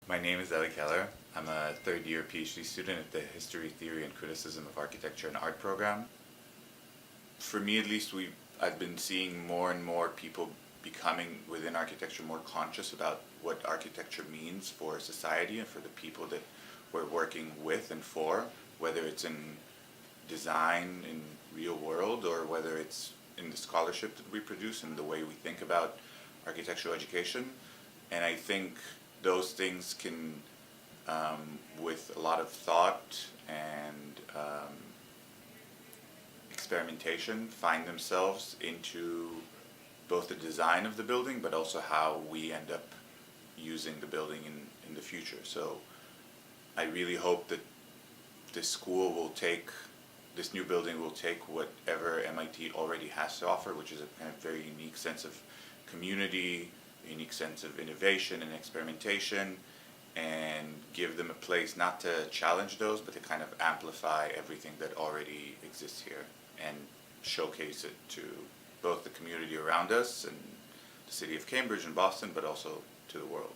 My name is Eli Keller. I'm a third year PhD student at the History, Theory, and Criticism of Architecture and Art program. For me at least, I've been seeing more and more people becoming within architecture more conscious about what architecture means for society and for the people that we're working with and for, whether it's in design in real world or whether it's in the scholarship that we produce and the way we think about architectural education. And I think those things can, with a lot of thought and experimentation, find themselves into both the design of the building but also how we end up using the building in the future. So I really hope that this new building will take whatever MIT already has to offer, which is a kind of very unique sense of community, a unique sense of innovation and experimentation, and give them a place not to challenge those, but to kind of amplify everything that already exists here and showcase it to both the community around us and the city of Cambridge and Boston, but also to the world.